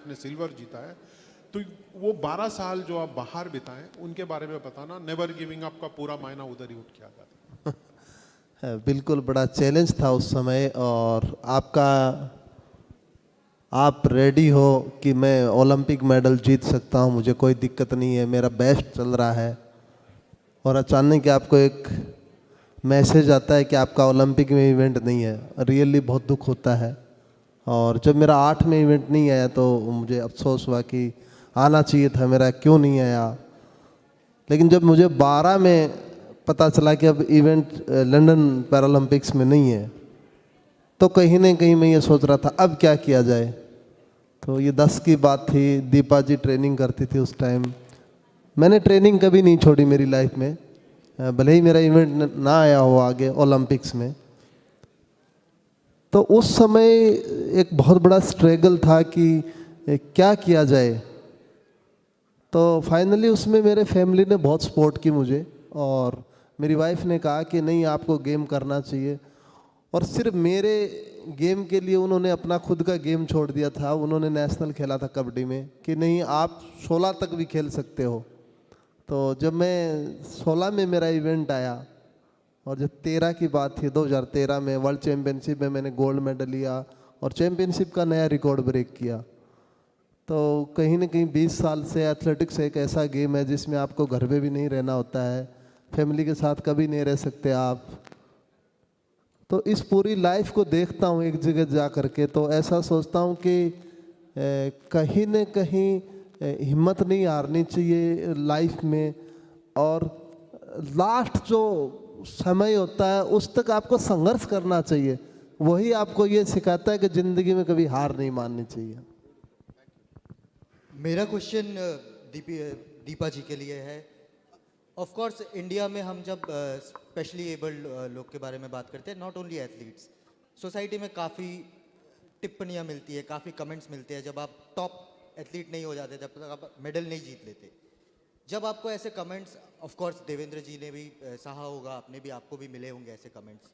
आपने सिल्वर जीता है, तो वो 12 साल जो आप बाहर बिताएं उनके बारे में बताना। नेवर गिविंग अप का पूरा मायना उधर ही उठ के आता था। बिल्कुल बड़ा चैलेंज था उस समय, और आप रेडी हो कि मैं ओलंपिक मेडल जीत सकता हूँ, मुझे कोई दिक्कत नहीं है, मेरा बेस्ट चल रहा है, और अचानक आपको एक मैसेज आता है कि आपका ओलंपिक में इवेंट नहीं है। रियली बहुत दुख होता है। और जब मेरा 8 में इवेंट नहीं आया तो मुझे अफसोस हुआ कि आना चाहिए था मेरा, क्यों नहीं आया। लेकिन जब मुझे 12 में पता चला कि अब इवेंट लंदन पैरालंपिक्स में नहीं है, तो कहीं ना कहीं मैं ये सोच रहा था अब क्या किया जाए। तो ये 10 की बात थी, दीपा जी ट्रेनिंग करती थी उस टाइम। मैंने ट्रेनिंग कभी नहीं छोड़ी मेरी लाइफ में, भले ही मेरा इवेंट ना आया हो आगे ओलंपिक्स में। तो उस समय एक बहुत बड़ा स्ट्रगल था कि क्या किया जाए। तो फाइनली उसमें मेरे फैमिली ने बहुत सपोर्ट की मुझे, और मेरी वाइफ ने कहा कि नहीं आपको गेम करना चाहिए। और सिर्फ मेरे गेम के लिए उन्होंने अपना खुद का गेम छोड़ दिया था। उन्होंने नेशनल खेला था कबड्डी में, कि नहीं आप 16 तक भी खेल सकते हो। तो जब मैं 16 में मेरा इवेंट आया, और जब 13 की बात थी, 2013 में वर्ल्ड चैम्पियनशिप में मैंने गोल्ड मेडल लिया और चैम्पियनशिप का नया रिकॉर्ड ब्रेक किया। तो कहीं ना कहीं 20 साल से एथलेटिक्स एक ऐसा गेम है जिसमें आपको घर पे भी नहीं रहना होता है, फैमिली के साथ कभी नहीं रह सकते आप। तो इस पूरी लाइफ को देखता हूँ एक जगह जा कर के, तो ऐसा सोचता हूँ कि कहीं न कहीं हिम्मत नहीं हारनी चाहिए लाइफ में, और लास्ट जो समय होता है उस तक आपको संघर्ष करना चाहिए। वही आपको ये सिखाता है कि ज़िंदगी में कभी हार नहीं माननी चाहिए। मेरा क्वेश्चन दीपा जी के लिए है। ऑफ कोर्स इंडिया में हम जब स्पेशली एबल्ड लोग के बारे में बात करते हैं, नॉट ओनली एथलीट्स, सोसाइटी में काफ़ी टिप्पणियाँ मिलती है, काफ़ी कमेंट्स मिलते हैं जब आप टॉप एथलीट नहीं हो जाते, जब तक आप मेडल नहीं जीत लेते। जब आपको ऐसे कमेंट्स, ऑफ कोर्स देवेंद्र जी ने भी सहा होगा, आपने भी, आपको भी मिले होंगे ऐसे कमेंट्स,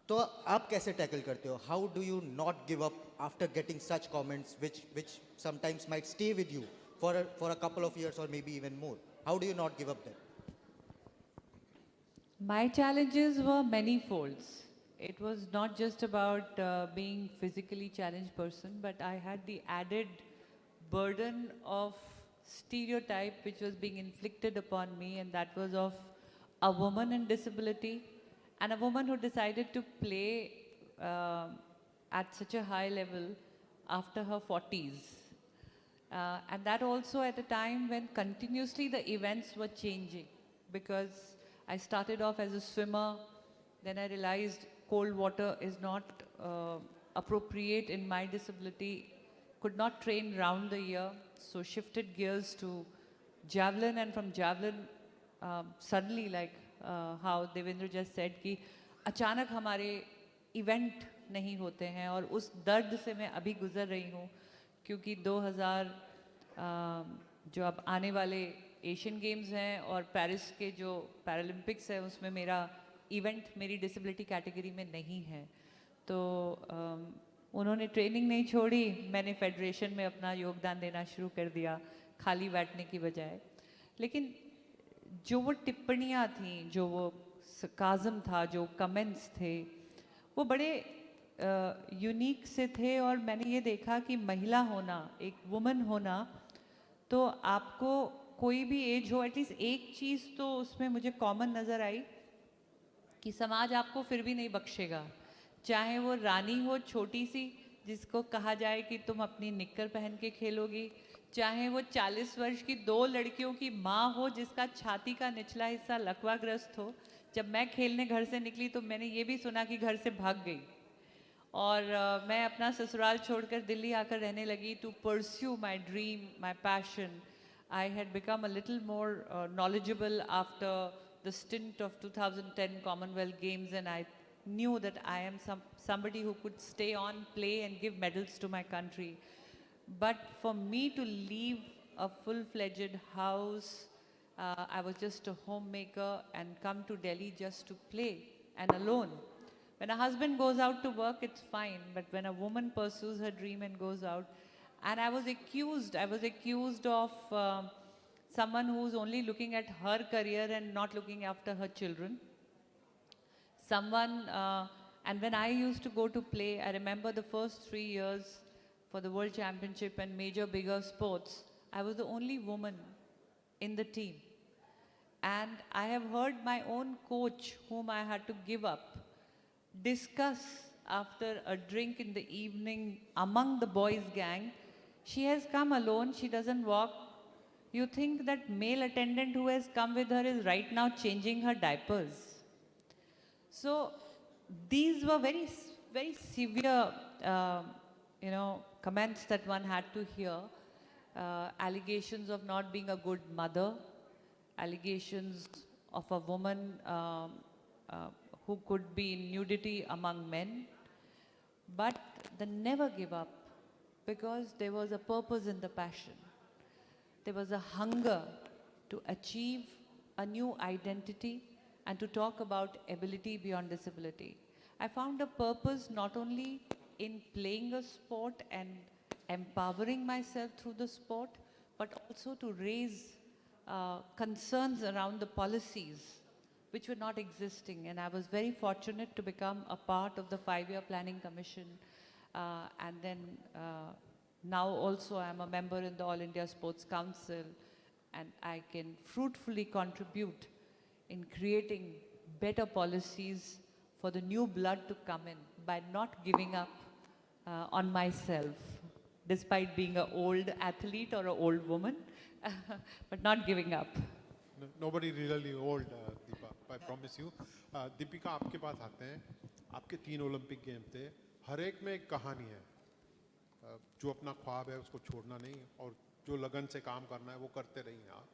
तो आप कैसे टैकल करते हो? How do you not give up after getting such comments which sometimes might stay with you for a couple of years or maybe even more? How do you not give up then? My challenges were many folds. It was not just about being physically challenged person, but I had the added burden of stereotype which was being inflicted upon me, and that was of a woman in disability and a woman who decided to play at such a high level after her 40s. And that also at a time when continuously the events were changing, because I started off as a swimmer, then I realized cold water is not appropriate in my disability, could not train round the year, so shifted gears to javelin, and from javelin suddenly, like how Devendra just said, कि अचानक हमारे event नहीं होते हैं, और उस दर्द से मैं अभी गुजर रही हूँ, क्योंकि 2000 जो अब आने वाले एशियन गेम्स हैं और पेरिस के जो पैरालंपिक्स है उसमें मेरा इवेंट मेरी डिसेबिलिटी कैटेगरी में नहीं है। तो उन्होंने ट्रेनिंग नहीं छोड़ी, मैंने फेडरेशन में अपना योगदान देना शुरू कर दिया खाली बैठने की बजाय। लेकिन जो वो टिप्पणियाँ थीं, जो वो सरकाज़म था, जो कमेंट्स थे, वो बड़े यूनिक से थे। और मैंने ये देखा कि महिला होना, एक वुमन होना, तो आपको कोई भी एज हो, एटलीस्ट एक चीज़ तो उसमें मुझे कॉमन नज़र आई कि समाज आपको फिर भी नहीं बख्शेगा, चाहे वो रानी हो छोटी सी जिसको कहा जाए कि तुम अपनी निक्कर पहन के खेलोगी, चाहे वो 40 वर्ष की 2 लड़कियों की माँ हो जिसका छाती का निचला हिस्सा लकवाग्रस्त हो। जब मैं खेलने घर से निकली तो मैंने ये भी सुना कि घर से भाग गई, और मैं अपना ससुराल छोड़कर दिल्ली आकर रहने लगी to pursue my dream, my passion. I had become a little more knowledgeable after the stint of 2010 Commonwealth Games, and I knew that I am somebody who could stay on, play and give medals to my country. But for me to leave a full-fledged house, I was just a homemaker, and come to Delhi just to play and alone. When a husband goes out to work, it's fine, but when a woman pursues her dream and goes out, and I was accused of someone who's only looking at her career and not looking after her children. And when I used to go to play, I remember the first 3 years for the World Championship and major bigger sports, I was the only woman in the team. And I have heard my own coach, whom I had to give up, discuss after a drink in the evening among the boys' gang. She has come alone, she doesn't walk. You think that male attendant who has come with her is right now changing her diapers. So these were very, very severe, comments that one had to hear. Allegations of not being a good mother, allegations of a woman who could be in nudity among men. But the never give up, because there was a purpose in the passion. There was a hunger to achieve a new identity and to talk about ability beyond disability. I found a purpose not only in playing a sport and empowering myself through the sport, but also to raise concerns around the policies which were not existing. And I was very fortunate to become a part of the 5-year Planning Commission. And then now also I'm a member in the All India Sports Council, and I can fruitfully contribute in creating better policies for the new blood to come in by not giving up on myself, despite being an old athlete or an old woman, but not giving up. Nobody really old, Deepa, I promise you. Deepika, आपके पास आते हैं. आपके 3 Olympic game थे. हर एक में एक कहानी है. जो अपना ख्वाब है उसको छोड़ना नहीं, और जो लगन से काम करना है वो करते रहिए आप.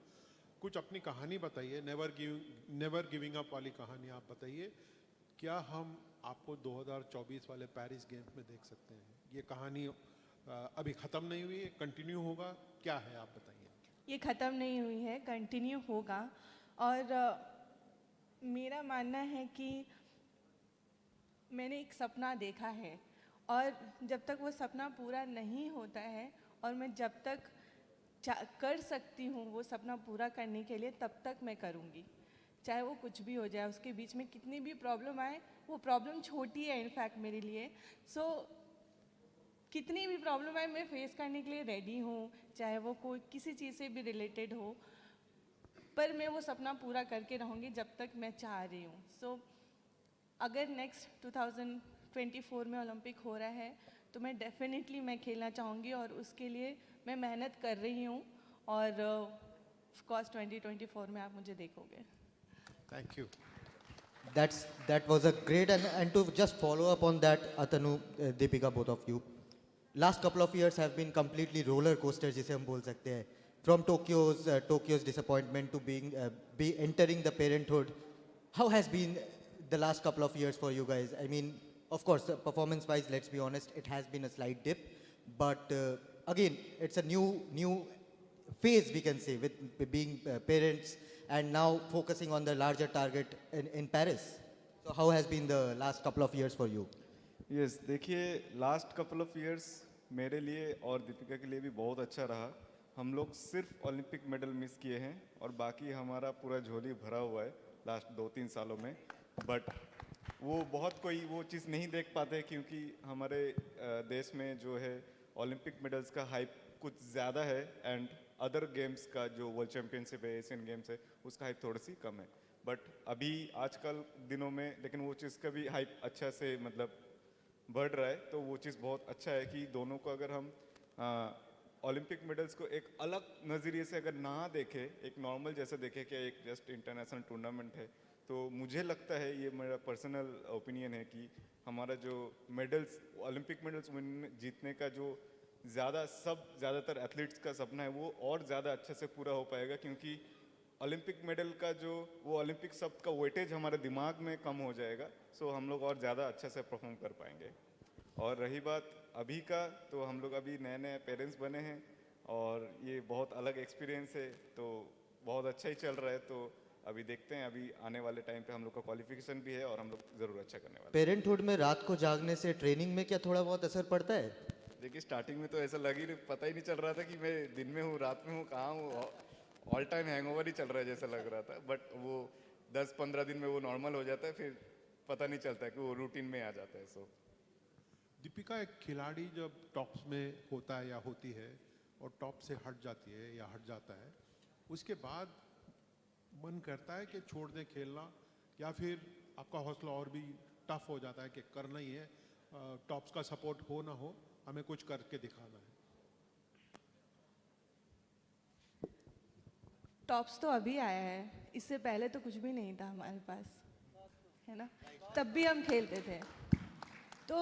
कुछ अपनी कहानी बताइए, नेवर गिविंग अप वाली कहानी आप बताइए. क्या हम आपको 2024 वाले पेरिस गेम्स में देख सकते हैं? ये कहानी अभी ख़त्म नहीं हुई है, कंटिन्यू होगा, क्या है आप बताइए. ये ख़त्म नहीं हुई है, कंटिन्यू होगा. और मेरा मानना है कि मैंने एक सपना देखा है, और जब तक वो सपना पूरा नहीं होता है और मैं जब तक कर सकती हूँ वो सपना पूरा करने के लिए, तब तक मैं करूँगी, चाहे वो कुछ भी हो जाए. उसके बीच में कितनी भी प्रॉब्लम आए, वो प्रॉब्लम छोटी है इनफैक्ट मेरे लिए. सो कितनी भी प्रॉब्लम आए मैं फेस करने के लिए रेडी हूँ, चाहे वो कोई किसी चीज़ से भी रिलेटेड हो, पर मैं वो सपना पूरा करके रहूँगी जब तक मैं चाह रही हूँ. सो अगर नेक्स्ट 2024 में ओलंपिक हो रहा है तो मैं डेफिनेटली मैं खेलना चाहूँगी, और उसके लिए मैं मेहनत कर रही हूँ, और ऑफ कोर्स 2024 में आप मुझे देखोगे. Thank you. That was a great, and to just follow up on that, Atanu, Deepika, both of you, last couple of years have been completely roller coasters, जिसे हम बोल सकते हैं. From Tokyo's disappointment to be entering the parenthood. How has been the last couple of years for you guys? I mean, of course, performance-wise, let's be honest, it has been a slight dip, but again, it's a new phase, we can say, with being parents and now focusing on the larger target in Paris. So how has been the last couple of years for you? Yes, देखिए last couple of years मेरे लिए और दीपिका के लिए भी बहुत अच्छा रहा. हम लोग सिर्फ ओलंपिक मेडल मिस किए हैं और बाकी हमारा पूरा झोली भरा हुआ है लास्ट 2-3 सालों में. बट वो बहुत कोई वो चीज़ नहीं देख पाते, क्योंकि हमारे देश में जो है ओलंपिक मेडल्स का हाइप कुछ ज़्यादा है, एंड अदर गेम्स का जो वर्ल्ड चैम्पियनशिप है, एशियन गेम्स है, उसका हाइप थोड़ी सी कम है. बट अभी आजकल दिनों में लेकिन वो चीज़ का भी हाइप अच्छा से मतलब बढ़ रहा है. तो वो चीज़ बहुत अच्छा है कि दोनों को अगर हम ओलंपिक मेडल्स को एक अलग नज़रिए से अगर ना देखें, एक नॉर्मल जैसे देखें कि एक जस्ट इंटरनेशनल टूर्नामेंट है, तो मुझे लगता है, ये मेरा पर्सनल ओपिनियन है, कि हमारा जो मेडल्स ओलंपिक मेडल्स जीतने का जो ज़्यादातर एथलीट्स का सपना है, वो और ज़्यादा अच्छे से पूरा हो पाएगा, क्योंकि ओलंपिक मेडल का जो वो ओलंपिक शब्द का वेटेज हमारे दिमाग में कम हो जाएगा. सो हम लोग और ज़्यादा अच्छे से परफॉर्म कर पाएंगे. और रही बात अभी का, तो हम लोग अभी नए पेरेंट्स बने हैं और ये बहुत अलग एक्सपीरियंस है, तो बहुत अच्छा ही चल रहा है. तो अभी देखते हैं, अभी आने वाले टाइम पे हम लोग का क्वालिफिकेशन भी है और हम लोग ज़रूर अच्छा करने वाले हैं. पेरेंटहुड में रात को जागने से ट्रेनिंग में क्या थोड़ा बहुत असर पड़ता है? देखिए स्टार्टिंग में तो ऐसा लग ही नहीं, पता ही नहीं चल रहा था कि मैं दिन में हूँ रात में हूँ कहाँ हूँ, ऑल टाइम हैंगओवर ही चल रहा है जैसा लग रहा था। बट वो 10-15 दिन में वो नॉर्मल हो जाता है, फिर पता नहीं चलता है कि वो रूटीन में आ जाता है। सो दीपिका, एक खिलाड़ी जब टॉप्स में होता है या होती है और टॉप से हट जाती है या हट जाता है, उसके बाद मन करता है कि छोड़ दें खेलना, या फिर आपका हौसला और भी टफ हो जाता है कि करना ही है, टॉप्स का सपोर्ट हो ना हो, हमें कुछ करके दिखाना है? टॉप्स तो अभी आया है, इससे पहले तो कुछ भी नहीं था हमारे पास, है ना? तब भी हम खेलते थे। तो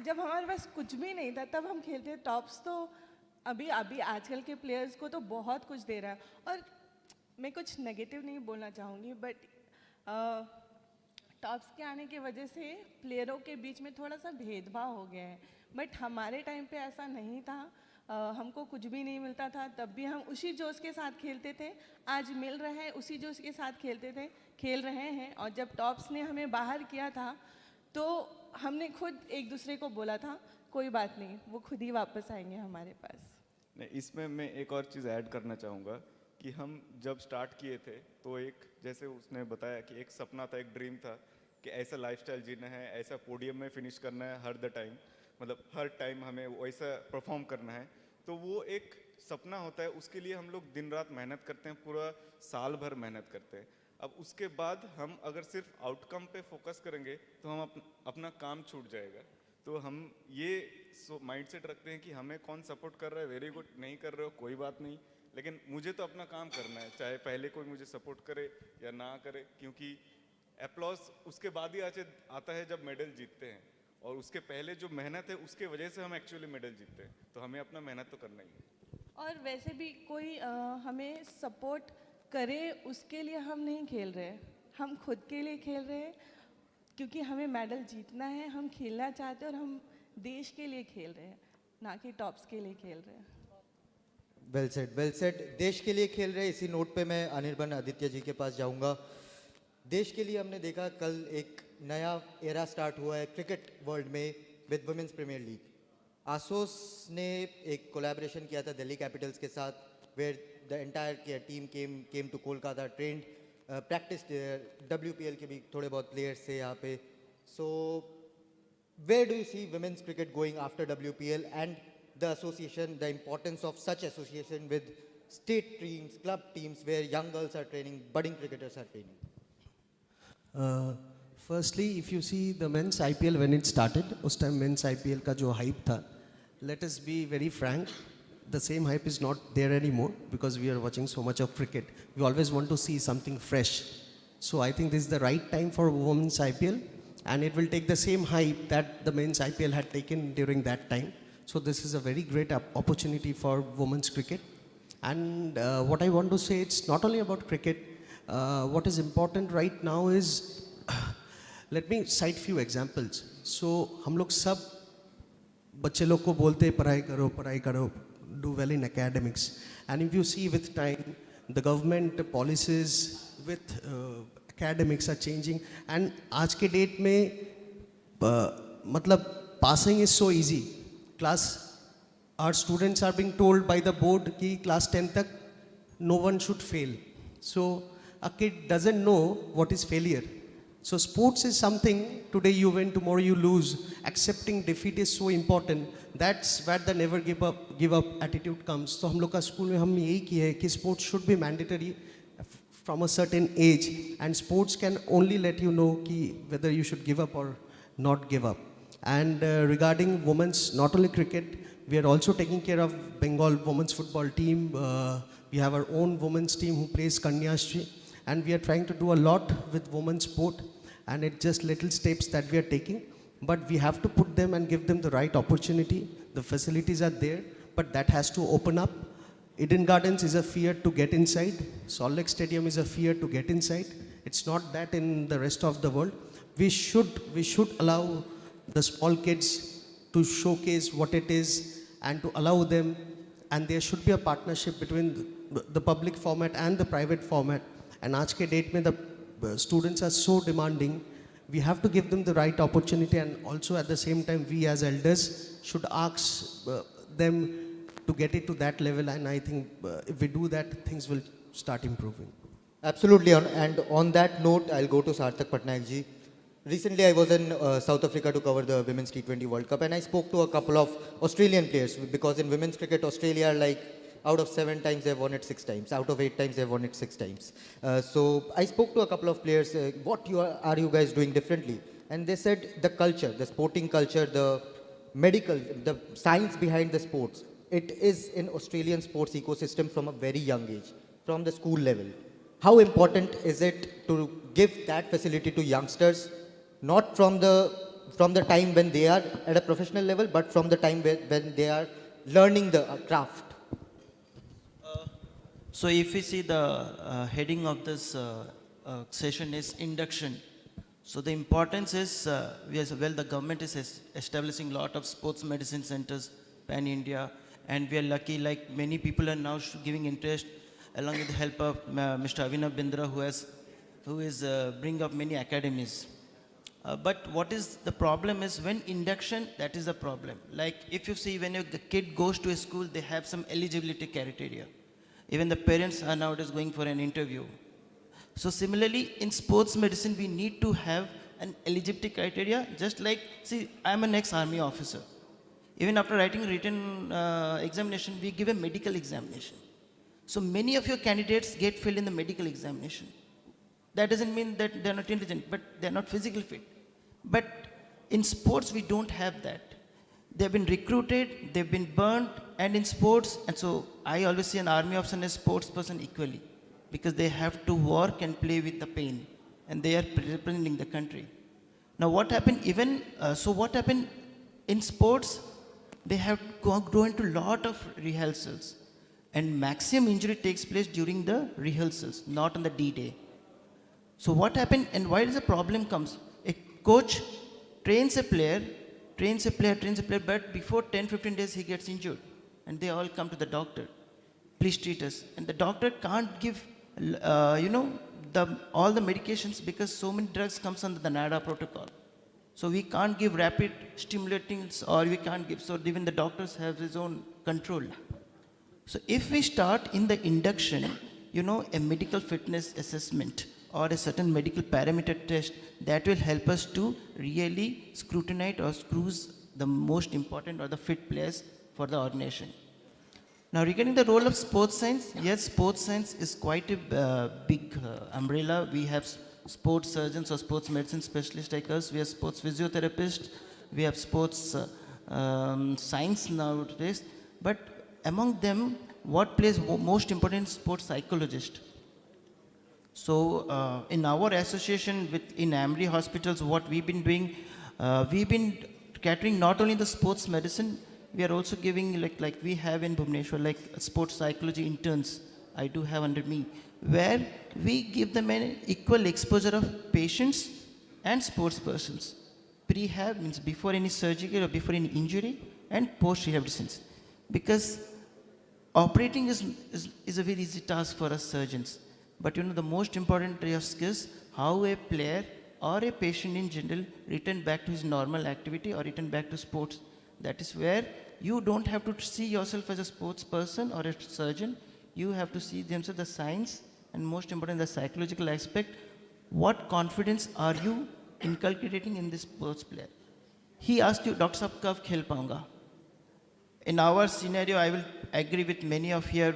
जब हमारे पास कुछ भी नहीं था तब हम खेलते थे। टॉप्स तो अभी अभी आजकल के प्लेयर्स को तो बहुत कुछ दे रहा है। और मैं कुछ नेगेटिव नहीं बोलना चाहूँगी, बट टॉप्स के आने की वजह से प्लेयरों के बीच में थोड़ा सा भेदभाव हो गया है। बट हमारे टाइम पे ऐसा नहीं था। हमको कुछ भी नहीं मिलता था, तब भी हम उसी जोश के साथ खेलते थे। आज मिल रहा है, उसी जोश के साथ खेल रहे हैं। और जब टॉप्स ने हमें बाहर किया था तो हमने खुद एक दूसरे को बोला था कोई बात नहीं, वो खुद ही वापस आएंगे हमारे पास। नहीं, इसमें मैं एक और चीज़ ऐड करना चाहूँगा कि हम जब स्टार्ट किए थे तो एक, जैसे उसने बताया कि एक सपना था, एक ड्रीम था कि ऐसा लाइफस्टाइल जीना है, ऐसा पोडियम में फिनिश करना है हर द टाइम, मतलब हर टाइम हमें वैसा परफॉर्म करना है। तो वो एक सपना होता है, उसके लिए हम लोग दिन रात मेहनत करते हैं, पूरा साल भर मेहनत करते हैं। अब उसके बाद हम अगर सिर्फ आउटकम पे फोकस करेंगे तो हम अपना काम छूट जाएगा। तो हम ये माइंडसेट रखते हैं कि हमें कौन सपोर्ट कर रहा है, वेरी गुड, नहीं कर रहे हो कोई बात नहीं, लेकिन मुझे तो अपना काम करना है, चाहे पहले कोई मुझे सपोर्ट करे या ना करे, क्योंकि अप्लॉज उसके बाद ही आता है जब मेडल जीतते हैं, और उसके पहले जो मेहनत है उसके वजह से हम एक्चुअली मेडल जीतते हैं। तो हमें अपना मेहनत तो करना ही है। और वैसे भी कोई हमें सपोर्ट करे उसके लिए हम नहीं खेल रहे, हम खुद के लिए खेल रहे हैं, क्योंकि हमें मेडल जीतना है, हम खेलना चाहते हैं और हम देश के लिए खेल रहे हैं, ना कि टॉप्स के लिए खेल रहे हैं। Well said, well said. देश के लिए खेल रहे हैं, इसी नोट पे मैं अनिर्बन आदित्य जी के पास जाऊंगा। देश के लिए हमने देखा कल एक नया एरा स्टार्ट हुआ है क्रिकेट वर्ल्ड में with women's premier league. ASOS ने एक कोलैबोरेशन किया था दिल्ली कैपिटल्स के साथ, where the entire team came to Kolkata, trained, practice, WPL के भी थोड़े बहुत प्लेयर्स थे यहाँ पे। So where do you see women's cricket going after WPL and the association, the importance of such association with state teams, club teams where young girls are training, budding cricketers are training? Firstly, if you see the men's IPL when it started, उस time men's IPL का जो hype था, let us be very frank, the same hype is not there anymore because we are watching so much of cricket. We always want to see something fresh. So I think this is the right time for women's IPL, and it will take the same hype that the men's IPL had taken during that time. So this is a very great opportunity for women's cricket. And what I want to say, it's not only about cricket. What is important right now is, let me cite few examples. So हम लोग सब बच्चे लोग को बोलते हैं पढ़ाई करो, do well in academics. And if you see with time, the government policies with academics are changing. And आज के डेट में मतलब passing is so easy. Our students are being told by the board कि class 10 तक no one should fail. So a kid doesn't know what is failure. So sports is something, today you win, tomorrow you lose. Accepting defeat is so important. That's where the never give up attitude comes. So हम लोग का school में हम यही किया है कि sports should be mandatory from a certain age, and sports can only let you know कि whether you should give up or not give up. And regarding women's, not only cricket, we are also taking care of Bengal women's football team. We have our own women's team who plays Kanyashri, and we are trying to do a lot with women's sport, and it's just little steps that we are taking, but we have to put them and give them the right opportunity. The facilities are there, but that has to open up. Eden Gardens is a fear to get inside. Salt Lake Stadium is a fear to get inside. It's not that in the rest of the world. We should allow the small kids to showcase what it is and to allow them, and there should be a partnership between the public format and the private format. And आज के date में the students are so demanding We have to give them the right opportunity, and also at the same time, we as elders should ask them to get it to that level. And I think if we do that, things will start improving. Absolutely, and on that note, I'll go to Sarthak Pattnayak ji. Recently, I was in South Africa to cover the Women's T20 World Cup, and I spoke to a couple of Australian players, because in women's cricket, Australia are like, out of 7 times, they've won it 6 times. Out of 8 times, they've won it 6 times. So I spoke to a couple of players, what are you guys doing differently? And they said the culture, the sporting culture, the medical, the science behind the sports, it is in Australian sports ecosystem from a very young age, from the school level. How important is it to give that facility to youngsters, not from the time when they are at a professional level, but from the time when they are learning the craft? So if we see the heading of this session is induction. So the importance is, the government is establishing a lot of sports medicine centers pan-India, and we are lucky, like many people are now giving interest, along with the help of Mr. Devendra, who is bringing up many academies. But what is the problem is when induction, that is the problem. Like if you see when a kid goes to a school, they have some eligibility criteria. Even the parents are nowadays going for an interview. So similarly, in sports medicine, we need to have an eligibility criteria, just like, see, I'm an ex-army officer. Even after writing written examination, we give a medical examination. So many of your candidates get failed in the medical examination. That doesn't mean that they're not intelligent, but they're not physically fit. But in sports, we don't have that. They've been recruited, they've been burnt, and in sports, and so I always see an army officer and a sports person equally, because they have to work and play with the pain, and they are representing the country. Now what happened what happened in sports, they have to go into a lot of rehearsals, and maximum injury takes place during the rehearsals, not on the D-Day. So what happened, and why does the problem comes? A coach trains a player, but before 10-15 days he gets injured, and they all come to the doctor. Please treat us. And the doctor can't give, all the medications, because so many drugs comes under the NADA protocol. So we can't give rapid stimulants, or we can't give, so even the doctors have his own control. So if we start in the induction, a medical fitness assessment or a certain medical parameter test, that will help us to really scrutinize or choose the most important or the fit players for the organization. Now regarding the role of sports science, yes, sports science is quite a big umbrella. We have sports surgeons or sports medicine specialists like us, we have sports physiotherapists, we have sports science nowadays, but among them, what plays most important is sports psychologist. So in our association in Amri hospitals, what we've been doing, we've been catering not only the sports medicine, we are also giving, like we have in Bhubaneswar, like sports psychology interns, I do have under me, where we give them an equal exposure of patients and sports persons. Prehab means before any surgery or before any injury, and post-rehabilitation. Because operating is a very easy task for us surgeons. But the most important task is how a player or a patient in general return back to his normal activity or return back to sports. That is where you don't have to see yourself as a sports person or a surgeon. You have to see themselves the science, and most important the psychological aspect. What confidence are you inculcating in this sports player? He asked you, Dr. Sahab, kab khel paunga? In our scenario, I will agree with many of here.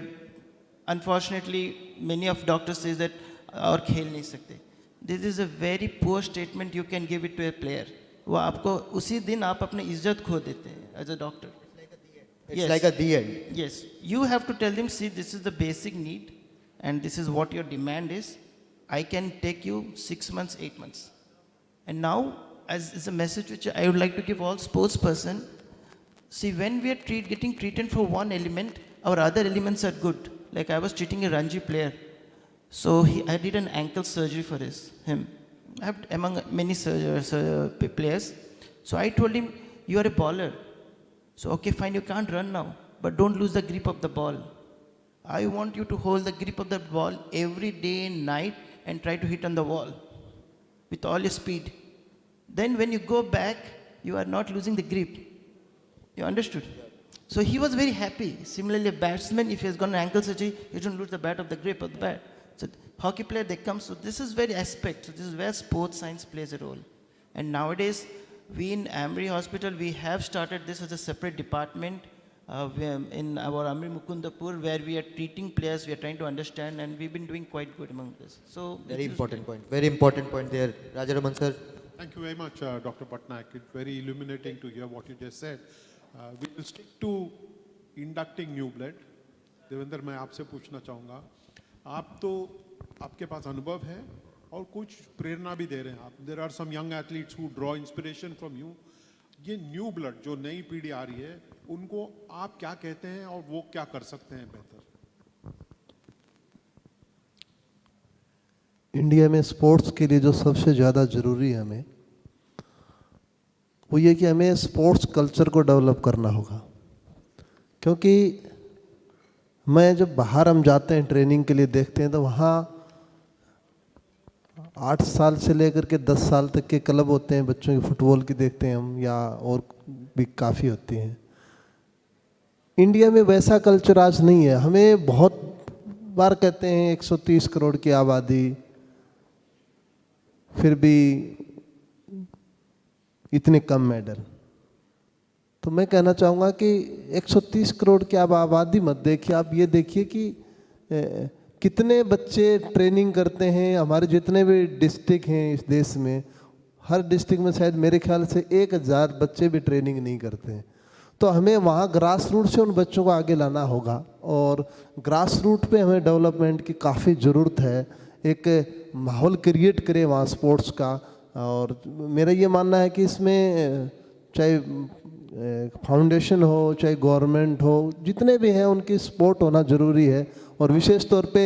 Unfortunately, many of doctors say that और खेल नहीं सकते. This is a very poor statement you can give it to a player. वो आपको उसी दिन आप अपनी इज्जत खो देते हैं as a doctor. It's like at the end. Yes, you have to tell them, see, this is the basic need, and this is what your demand is. I can take you 6 months, 8 months. And now, as is a message which I would like to give all sports person, see, when we are getting treated for one element, our other elements are good. Like I was treating a Ranji player. So I did an ankle surgery for him. I have among many players. So I told him, you are a bowler. So okay, fine, you can't run now, but don't lose the grip of the ball. I want you to hold the grip of the ball every day and night and try to hit on the wall with all your speed. then when you go back, you are not losing the grip. You understood? So he was very happy. Similarly, a batsman, if he has got an ankle surgery, he doesn't lose the bat of the grip of the bat. So hockey player, they come, so this is very aspect. So this is where sports science plays a role. And nowadays, we in Amri Hospital, we have started this as a separate department in our Amri Mukundapur, where we are treating players, we are trying to understand, and we've been doing quite good among this. So Very important point. Very important point there. Rajaraman sir. Thank you very much, Dr. Pattnayak. It's very illuminating to hear what you just said. We will stick to inducting new blood. Devendra, मैं आपसे पूछना चाहूँगा, आप तो आपके पास अनुभव है और कुछ प्रेरणा भी दे रहे हैं आप. There are some young athletes who draw inspiration from you. ये न्यू ब्लड जो नई पीढ़ी आ रही है, उनको आप क्या कहते हैं और वो क्या कर सकते हैं बेहतर? इंडिया में स्पोर्ट्स के लिए जो सबसे ज़्यादा ज़रूरी है हमें, वो ये कि हमें स्पोर्ट्स कल्चर को डेवलप करना होगा. क्योंकि मैं जब बाहर हम जाते हैं ट्रेनिंग के लिए, देखते हैं तो वहाँ 8 साल से लेकर के 10 साल तक के क्लब होते हैं बच्चों की, फुटबॉल की देखते हैं हम, या और भी काफ़ी होती हैं. इंडिया में वैसा कल्चर आज नहीं है. हमें बहुत बार कहते हैं 130 करोड़ की आबादी, फिर भी इतने कम मेडल. तो मैं कहना चाहूँगा कि 130 करोड़ की आप आबादी मत देखिए, आप ये देखिए कि कितने बच्चे ट्रेनिंग करते हैं. हमारे जितने भी डिस्ट्रिक्ट हैं इस देश में, हर डिस्ट्रिक्ट में शायद मेरे ख्याल से 1000 बच्चे भी ट्रेनिंग नहीं करते हैं. तो हमें वहाँ ग्रास रूट से उन बच्चों को आगे लाना होगा, और ग्रास रूट पे हमें डेवलपमेंट की काफ़ी ज़रूरत है. एक माहौल क्रिएट करें वहाँ स्पोर्ट्स का. और मेरा ये मानना है कि इसमें चाहे फाउंडेशन हो, चाहे गवर्नमेंट हो, जितने भी हैं उनकी सपोर्ट होना ज़रूरी है. और विशेष तौर पे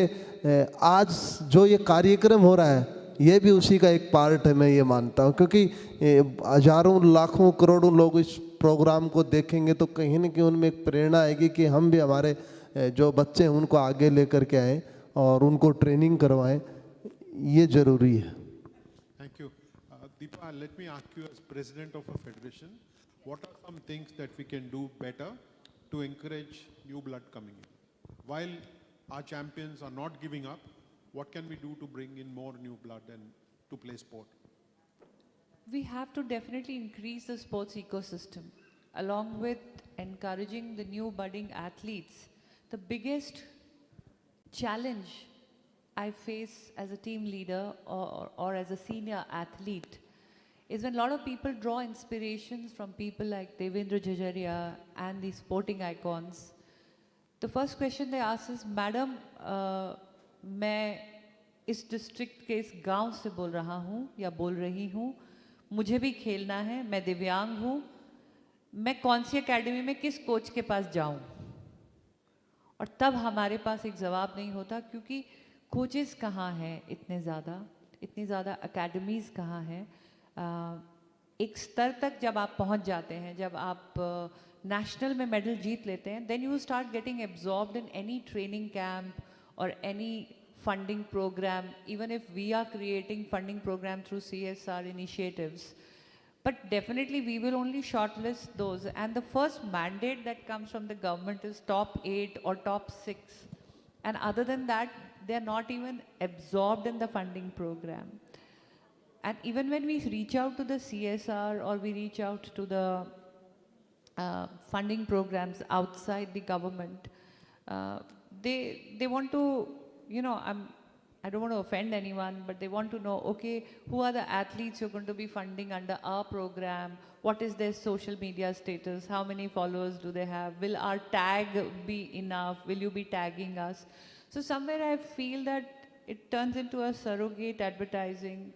आज जो ये कार्यक्रम हो रहा है, ये भी उसी का एक पार्ट है, मैं ये मानता हूँ. क्योंकि हजारों लाखों करोड़ों लोग इस प्रोग्राम को देखेंगे तो कहीं न कहीं उनमें एक प्रेरणा आएगी कि हम भी हमारे जो बच्चे हैं उनको आगे लेकर के आएँ और उनको ट्रेनिंग करवाएं. ये ज़रूरी है. Thank you. Deepa, let me ask you as president of a federation, what are some things that we can do better to encourage new blood coming in? While our champions are not giving up, what can we do to bring in more new blood and to play sport? We have to definitely increase the sports ecosystem. Along with encouraging the new budding athletes, the biggest challenge I face as a team leader or as a senior athlete is when a lot of people draw inspirations from people like Devendra, Jhajharia and the sporting icons. The first question they ask is, Madam, मैं इस district के इस गांव से बोल रहा हूँ या बोल रही हूँ, मुझे भी खेलना है, मैं दिव्यांग हूँ, मैं कौन सी एकेडमी में किस कोच के पास जाऊँ? और तब हमारे पास एक जवाब नहीं होता, क्योंकि कोचेस कहाँ हैं इतनी ज़्यादा एकेडमीज़ कहाँ हैं. एक स्तर तक जब आप पहुँच जाते हैं, जब आप नेशनल में मेडल जीत लेते हैं, then you start getting absorbed in any training camp or any funding program, even if we are creating funding program through CSR initiatives. But definitely we will only shortlist those, and the first mandate that comes from the government is top 8 or top 6. And other than that, they're not even absorbed in the funding program. And even when we reach out to the CSR or we reach out to the funding programs outside the government, they want to, you know, I don't want to offend anyone, but they want to know, okay, who are the athletes you're going to be funding under our program? What is their social media status? How many followers do they have? Will our tag be enough? Will you be tagging us? So somewhere I feel that it turns into a surrogate advertising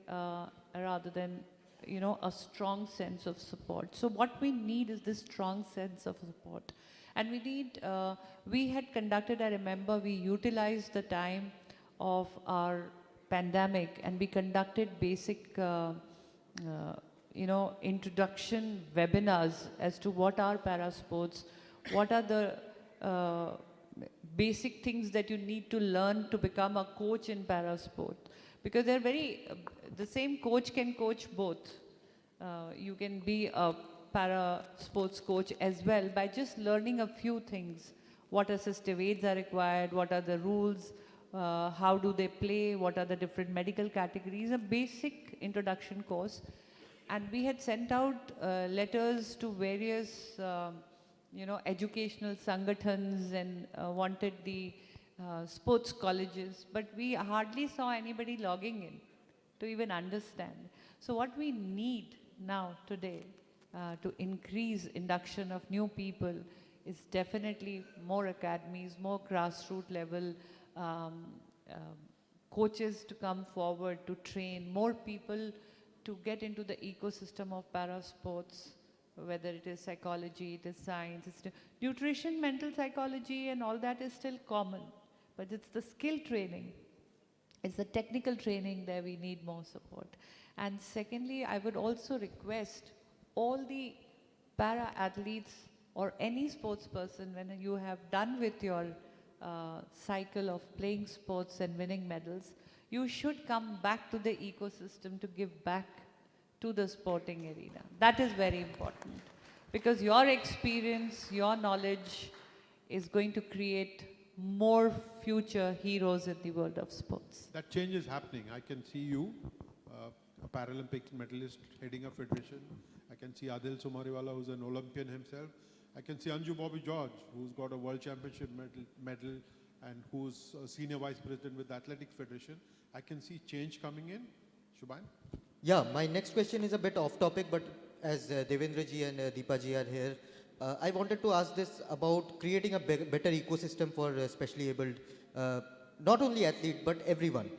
rather than, you know, a strong sense of support. So what we need is this strong sense of support. And we need, we had conducted, I remember, we utilized the time of our pandemic and we conducted basic, you know, introduction webinars as to what are para sports, what are the basic things that you need to learn to become a coach in para sport. Because they're very, the same coach can coach both. You can be a para sports coach as well by just learning a few things. What assistive aids are required, what are the rules, how do they play, what are the different medical categories, a basic introduction course. And we had sent out letters to various educational sangatans and wanted the sports colleges, but we hardly saw anybody logging in to even understand. So what we need now today to increase induction of new people is definitely more academies, more grassroots level coaches to come forward to train, more people to get into the ecosystem of para sports, whether it is psychology, it is science, it's nutrition, mental psychology and all that is still common. But it's the skill training, it's the technical training there we need more support. And secondly, I would also request all the para athletes or any sports person, when you have done with your cycle of playing sports and winning medals, you should come back to the ecosystem to give back to the sporting arena. That is very important because your experience, your knowledge is going to create more future heroes in the world of sports. That change is happening. I can see you, a Paralympic medalist heading a federation. I can see Adil Sumariwala, who's an Olympian himself. I can see Anju Bobby George, who's got a World Championship medal and who's a senior vice president with the Athletics Federation. I can see change coming in. Subhayan? Yeah, my next question is a bit off topic, but as Devendra ji and Deepa ji are here, I wanted to ask this about creating a better ecosystem for specially abled, not only athlete but everyone.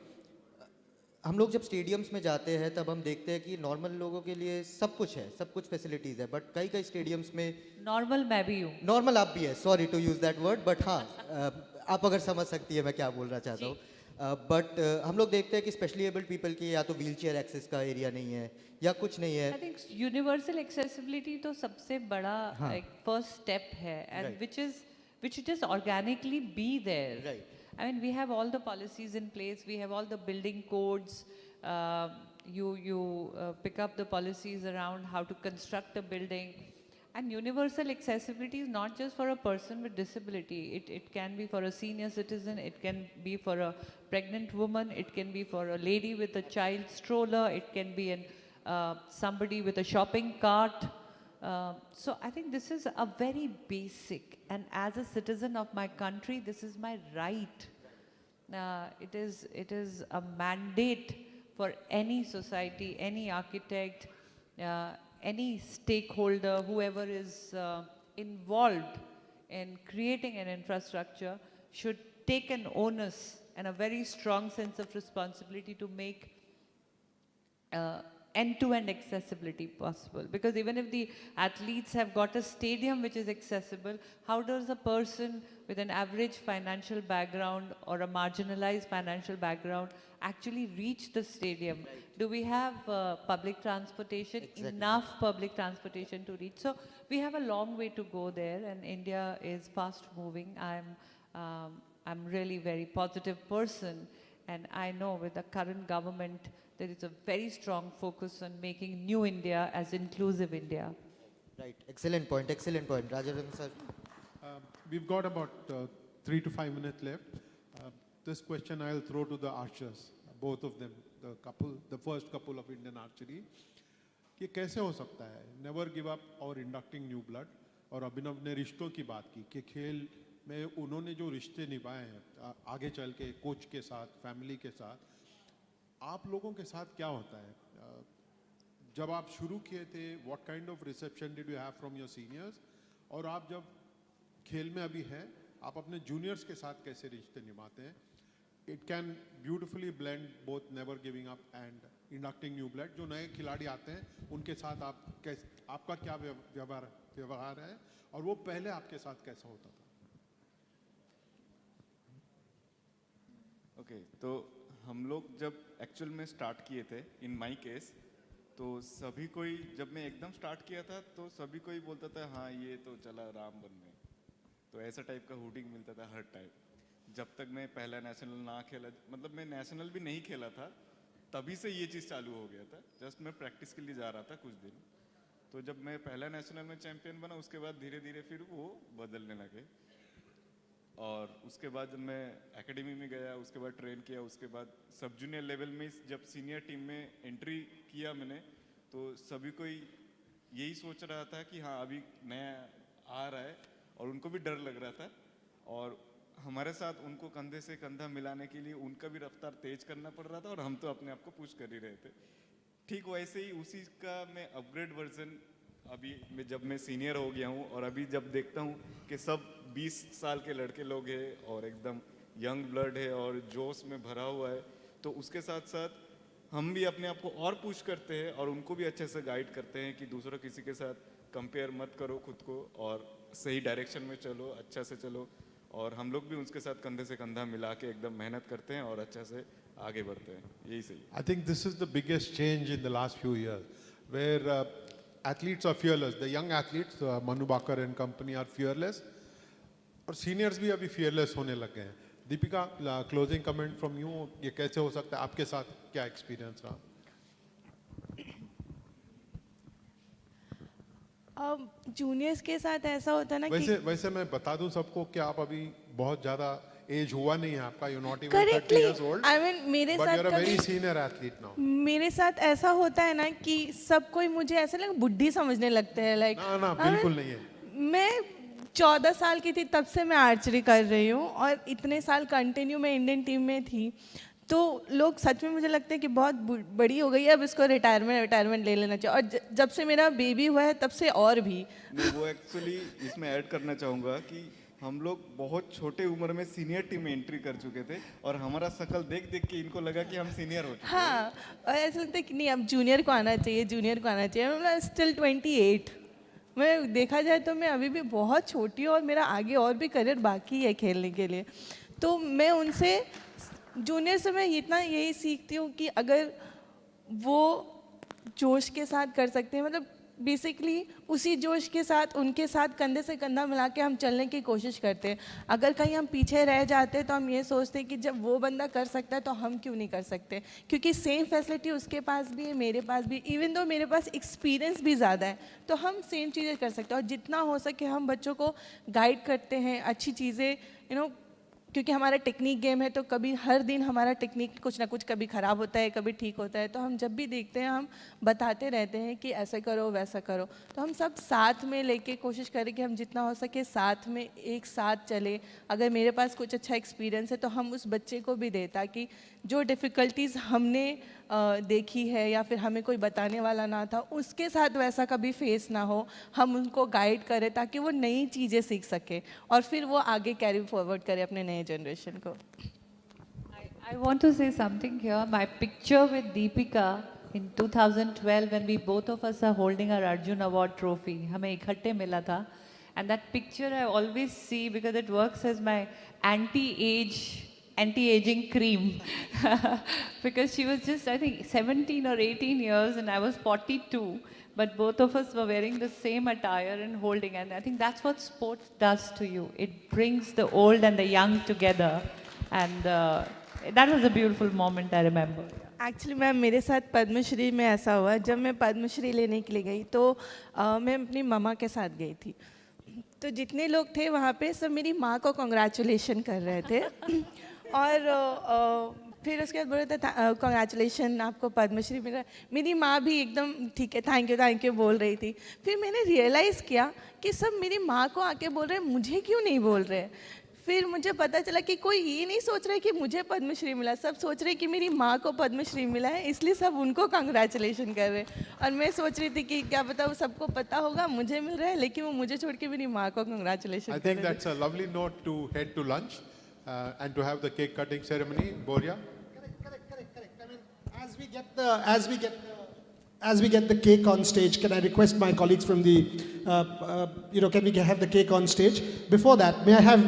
हम लोग जब stadiums में जाते हैं तब हम देखते हैं कि नॉर्मल लोगों के लिए सब कुछ है, सब कुछ फैसिलिटीज़ है, बट कई कई स्टेडियम्स में नॉर्मल मैं भी हूँ, नॉर्मल आप भी है, sorry to use that word, but हाँ आप अगर समझ सकती है मैं क्या बोलना चाहता हूँ. बट हम लोग देखते हैं कि स्पेशली एबल्ड पीपल की या तो व्हील चेयर एक्सेस का एरिया नहीं है या कुछ नहीं है. आई थिंक यूनिवर्सल एक्सेसिबिलिटी तो सबसे बड़ा एक फर्स्ट स्टेप है and which just organically be there. Right. I mean, we have all the policies in place, we have all the building codes, you pick up the policies around how to construct a building. And universal accessibility is not just for a person with disability. It can be for a senior citizen, it can be for a pregnant woman, it can be for a lady with a child stroller, it can be somebody with a shopping cart. So I think this is a very basic, and as a citizen of my country, this is my right. It is a mandate for any society, any architect, any stakeholder, whoever is involved in creating an infrastructure should take an onus and a very strong sense of responsibility to make end-to-end accessibility possible. Because even if the athletes have got a stadium which is accessible, how does a person with an average financial background or a marginalized financial background actually reach the stadium? Right. Do we have public transportation, enough public transportation to reach? So we have a long way to go there, and India is fast moving. I'm really very positive person, and I know with the current government, there is a very strong focus on making new India as inclusive India. Right, excellent point, Rajaraman sir. We've got about 3 to 5 minutes left. This question I'll throw to the archers, both of them, the first couple of Indian archery. कि कैसे हो सकता है never give up और inducting new blood, और अभिनव ने रिश्तों की बात की कि खेल में उन्होंने जो रिश्ते निभाए हैं आगे चल के कोच के साथ, फैमिली के साथ, आप लोगों के साथ क्या होता है? जब आप शुरू किए थे, what kind of reception did you have from your seniors? और आप जब खेल में अभी हैं, आप अपने juniors के साथ कैसे रिश्ते निभाते हैं? It can beautifully blend both never giving up and inducting new blood. जो नए खिलाड़ी आते हैं, उनके साथ आपका क्या व्यवहार है और वो पहले आपके साथ कैसा होता था? Okay, तो हम लोग जब एक्चुअल में स्टार्ट किए थे, इन माई केस, तो सभी कोई, जब मैं एकदम स्टार्ट किया था तो सभी कोई बोलता था हाँ ये तो चला राम बनने, तो ऐसा टाइप का हुटिंग मिलता था हर टाइम. जब तक मैं पहला नेशनल ना खेला, मतलब मैं नेशनल भी नहीं खेला था, तभी से ये चीज़ चालू हो गया था। जस्ट मैं प्रैक्टिस के लिए जा रहा था कुछ दिन, तो जब मैं पहला नेशनल में चैंपियन बना उसके बाद धीरे धीरे फिर वो बदलने लगे। और उसके बाद जब मैं एकेडमी में गया, उसके बाद ट्रेन किया, उसके बाद सब जूनियर लेवल में जब सीनियर टीम में एंट्री किया मैंने, तो सभी कोई यही सोच रहा था कि हाँ अभी नया आ रहा है, और उनको भी डर लग रहा था। और हमारे साथ उनको कंधे से कंधा मिलाने के लिए उनका भी रफ्तार तेज करना पड़ रहा था, और हम तो अपने आप को पुश कर ही रहे थे। ठीक वैसे ही उसी का मैं अपग्रेड वर्जन अभी जब मैं सीनियर हो गया हूँ, और अभी जब देखता हूँ कि सब 20 साल के लड़के लोग हैं और एकदम यंग ब्लड है और जोश में भरा हुआ है, तो उसके साथ साथ हम भी अपने आप को और पुश करते हैं और उनको भी अच्छे से गाइड करते हैं कि दूसरों किसी के साथ कंपेयर मत करो खुद को, और सही डायरेक्शन में चलो, अच्छा से चलो। और हम लोग भी उसके साथ कंधे से कंधा मिला के एकदम मेहनत करते हैं और अच्छा से आगे बढ़ते हैं। यही सही। I think this is the biggest change in the last few years, where athletes are fearless. The young athletes, Manu Bakar and company are fearless, और seniors भी अभी fearless होने लग गए हैं। Deepika, closing comment from you, ये कैसे हो सकता है? आपके साथ क्या experience रहा? जूनियर्स के साथ ऐसा होता है ना वैसे मैं बता दूं सबको कि आप अभी बहुत ज़्यादा एज हुआ नहीं है आपका, you not even 30 correctly years old, I mean मेरे but साथ you're a very कभी senior athlete now. मेरे साथ ऐसा होता है ना कि सब कोई मुझे ऐसा लगा बुढ़ी समझने लगते हैं, लाइक ना बिल्कुल नहीं है। मैं 14 साल की थी तब से मैं आर्चरी कर रही हूँ, और इतने साल कंटिन्यू मैं इंडियन टीम में थी, तो लोग सच में मुझे लगता है कि बहुत बड़ी हो गई है, अब इसको रिटायरमेंट ले लेना चाहिए। और जब से मेरा बेबी हुआ है तब से और भी मैं वो एक्चुअली इसमें ऐड करना चाहूँगा कि हम लोग बहुत छोटे उम्र में सीनियर टीम में एंट्री कर चुके थे, और हमारा शक्ल देख देख के इनको लगा कि हम सीनियर हो चुके हैं। हाँ, और ऐसा लगता है कि नहीं अब जूनियर को आना चाहिए, मतलब स्टिल 28। मैं देखा जाए तो मैं अभी भी बहुत छोटी हूँ और मेरा आगे और भी करियर बाकी है खेलने के लिए। तो मैं उनसे जूनियर से मैं इतना यही सीखती हूँ कि अगर वो जोश के साथ कर सकते हैं, मतलब बेसिकली उसी जोश के साथ उनके साथ कंधे से कंधा मिला के हम चलने की कोशिश करते हैं। अगर कहीं हम पीछे रह जाते हैं तो हम ये सोचते हैं कि जब वो बंदा कर सकता है तो हम क्यों नहीं कर सकते, क्योंकि सेम फैसिलिटी उसके पास भी है, मेरे पास भी, इवन दो मेरे पास एक्सपीरियंस भी ज़्यादा है, तो हम सेम चीज़ें कर सकते हैं। और जितना हो सके हम बच्चों को गाइड करते हैं अच्छी चीज़ें, क्योंकि हमारा टेक्निक गेम है, तो कभी हर दिन हमारा टेक्निक कुछ ना कुछ कभी ख़राब होता है, कभी ठीक होता है, तो हम जब भी देखते हैं हम बताते रहते हैं कि ऐसे करो वैसा करो। तो हम सब साथ में लेके कोशिश करें कि हम जितना हो सके साथ में एक साथ चले। अगर मेरे पास कुछ अच्छा एक्सपीरियंस है तो हम उस बच्चे को भी दें, ताकि जो डिफ़िकल्टीज़ हमने देखी है या फिर हमें कोई बताने वाला ना था उसके साथ वैसा कभी फेस ना हो, हम उनको गाइड करें ताकि वो नई चीज़ें सीख सके और फिर वो आगे कैरी फॉरवर्ड करे अपने नए जनरेशन को। I want to say something here. My picture with Deepika in 2012 when we both of us are holding our Arjun Award trophy, हमें इकट्ठे मिला था, and that picture I always see because it works as my anti-aging cream because she was just I think 17 or 18 years and I was 42, but both of us were wearing the same attire and holding, and I think that's what sports does to you. It brings the old and the young together, and that was a beautiful moment I remember. Actually ma'am मेरे साथ पद्मश्री में ऐसा हुआ, जब मैं पद्मश्री लेने के लिए गई तो मैं अपनी मम्मा के साथ गई थी, तो जितने लोग थे वहाँ पे सब मेरी माँ को कॉन्ग्रेचुलेशन कर रहे थे और फिर उसके बाद बोल रहे थे कॉन्ग्रेचुलेशन आपको पद्मश्री मिला। मेरी माँ भी एकदम ठीक है थैंक यू बोल रही थी। फिर मैंने रियलाइज़ किया कि सब मेरी माँ को आके बोल रहे हैं, मुझे क्यों नहीं बोल रहे। फिर मुझे पता चला कि कोई ये नहीं सोच रहा है कि मुझे पद्मश्री मिला, सब सोच रहे हैं कि मेरी माँ को पद्मश्री मिला है, इसलिए सब उनको कांग्रेचुलेशन कर रहे हैं। और मैं सोच रही थी कि क्या पता वो सबको पता होगा मुझे मिल रहा है, लेकिन वो मुझे छोड़ के मेरी माँ को कांग्रेचुलेशन कर रहे हैं। I think that's a lovely note to head to lunch and to have the cake cutting ceremony. Boria? Correct. I mean, as we get the cake on stage, can I request my colleagues from the, can we have the cake on stage? Before that, may I have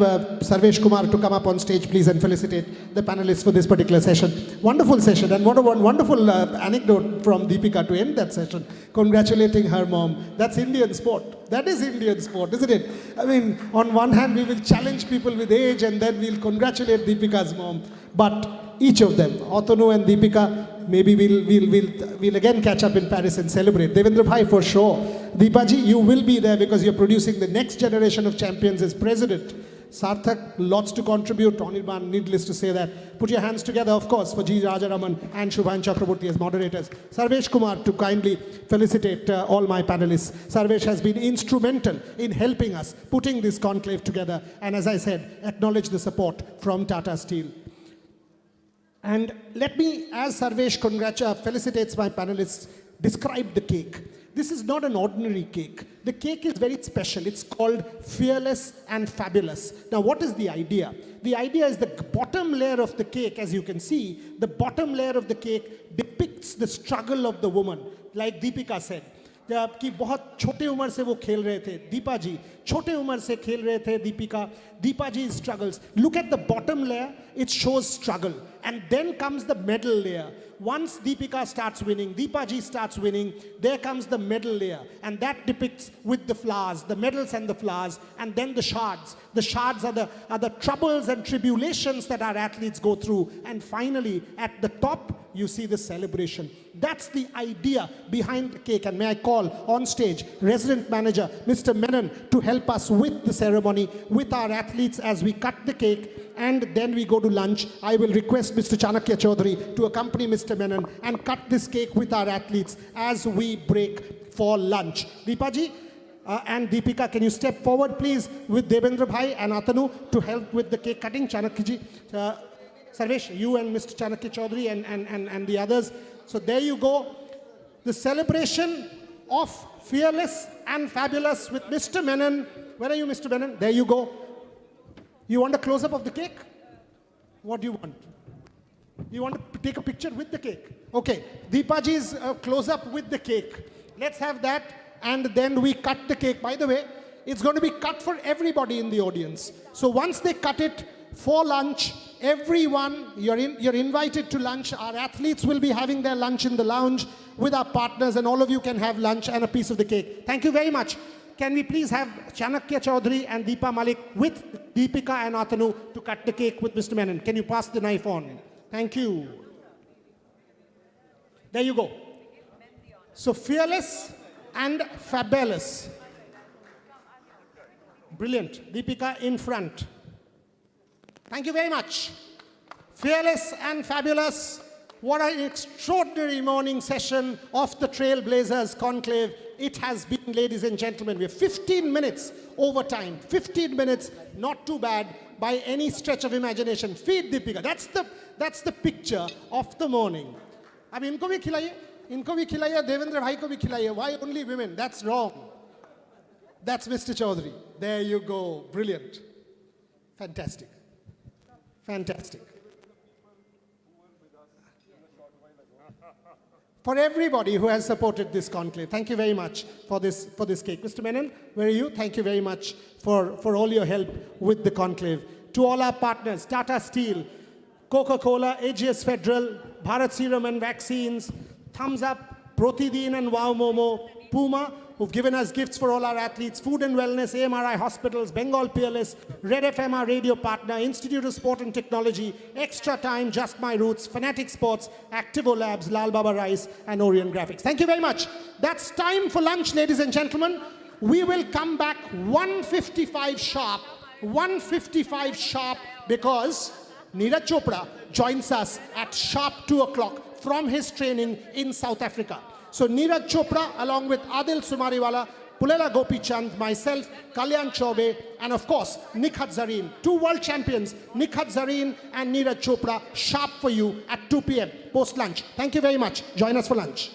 Sarvesh Kumar to come up on stage, please, and felicitate the panelists for this particular session. Wonderful session, and what a wonderful anecdote from Deepika to end that session, congratulating her mom. That's Indian sport. That is Indian sport, isn't it? I mean, on one hand, we will challenge people with age, and then we'll congratulate Deepika's mom. But each of them, Atanu and Deepika, maybe we'll again catch up in Paris and celebrate. Devendra bhai, for sure. Deepa ji, you will be there because you're producing the next generation of champions as president. Sarthak, lots to contribute. Anirban, needless to say that. Put your hands together, of course, for G. Rajaraman and Subhayan Chakraborty as moderators. Sarvesh Kumar to kindly felicitate all my panelists. Sarvesh has been instrumental in helping us putting this conclave together. And as I said, acknowledge the support from Tata Steel. And let me, as Sarvesh felicitates my panelists, describe the cake. This is not an ordinary cake. The cake is very special. It's called Fearless and Fabulous. Now, what is the idea? The idea is the bottom layer of the cake, as you can see, the bottom layer of the cake depicts the struggle of the woman, like Deepika said. कि बहुत छोटे उम्र से वो खेल रहे थे दीपा जी छोटे उम्र से खेल रहे थे दीपा जी struggles. Look at the bottom layer, it shows struggle, and then comes the middle layer. Once Deepika starts winning, Deepa ji starts winning, there comes the medal layer, and that depicts with the flowers, the medals and the flowers, and then the shards. The shards are the troubles and tribulations that our athletes go through, and finally at the top you see the celebration. That's the idea behind the cake. And may I call on stage resident manager Mr. Menon to help us with the ceremony, with our athletes as we cut the cake and then we go to lunch. I will request Mr. Chanakya Chaudhary to accompany Mr. Menon and cut this cake with our athletes as we break for lunch. Deepa ji and Deepika, can you step forward please with Devendra bhai and Atanu to help with the cake cutting? Chanakya ji, Sarvesh, you and Mr. Chanakya Chaudhary and the others. So there you go. The celebration of Fearless and Fabulous with Mr. Menon. Where are you, Mr. Menon? There you go. You want a close-up of the cake? What do you want? You want to take a picture with the cake? Okay. Deepa ji's close-up with the cake. Let's have that, and then we cut the cake. By the way, it's going to be cut for everybody in the audience. So once they cut it for lunch, everyone, you're invited to lunch. Our athletes will be having their lunch in the lounge with our partners, and all of you can have lunch and a piece of the cake. Thank you very much. Can we please have Chanakya Chaudhary and Deepa Malik with Deepika and Atanu to cut the cake with Mr. Menon? Can you pass the knife on? Thank you. There you go. So Fearless and Fabulous. Brilliant. Deepika in front. Thank you very much. Fearless and Fabulous. What an extraordinary morning session of the Trailblazers Conclave it has been, ladies and gentlemen. We're 15 minutes over time. 15 minutes, not too bad by any stretch of imagination. Feed Deepika. That's the picture of the morning. Ab inko bhi khilaiye, Devendra bhai ko bhi khilaiye. Why only women? That's wrong. That's Mr. Chaudhary. There you go. Brilliant. Fantastic. Fantastic. For everybody who has supported this conclave, thank you very much for this cake. Mr. Menon, where are you? Thank you very much for all your help with the conclave. To all our partners, Tata Steel, Coca-Cola, AGS Federal, Bharat Serum and Vaccines, Thumbs Up, Protideen and Wow Momo, Puma, who've given us gifts for all our athletes, Food and Wellness, AMRI Hospitals, Bengal Peerless, Red FM, our radio partner, Institute of Sport and Technology, Extra Time, Just My Roots, Fanatic Sports, Activo Labs, Lal Baba Rice, and Orient Graphics. Thank you very much. That's time for lunch, ladies and gentlemen. We will come back 1:55 sharp, 1:55 sharp, because Neeraj Chopra joins us at sharp 2 o'clock from his training in South Africa. So Neeraj Chopra, along with Adil Sumariwala, Pulela Gopichand, myself, Kalyan Chaube, and of course, Nikhat Zareen. 2 world champions, Nikhat Zareen and Neeraj Chopra, sharp for you at 2 p.m. post-lunch. Thank you very much. Join us for lunch.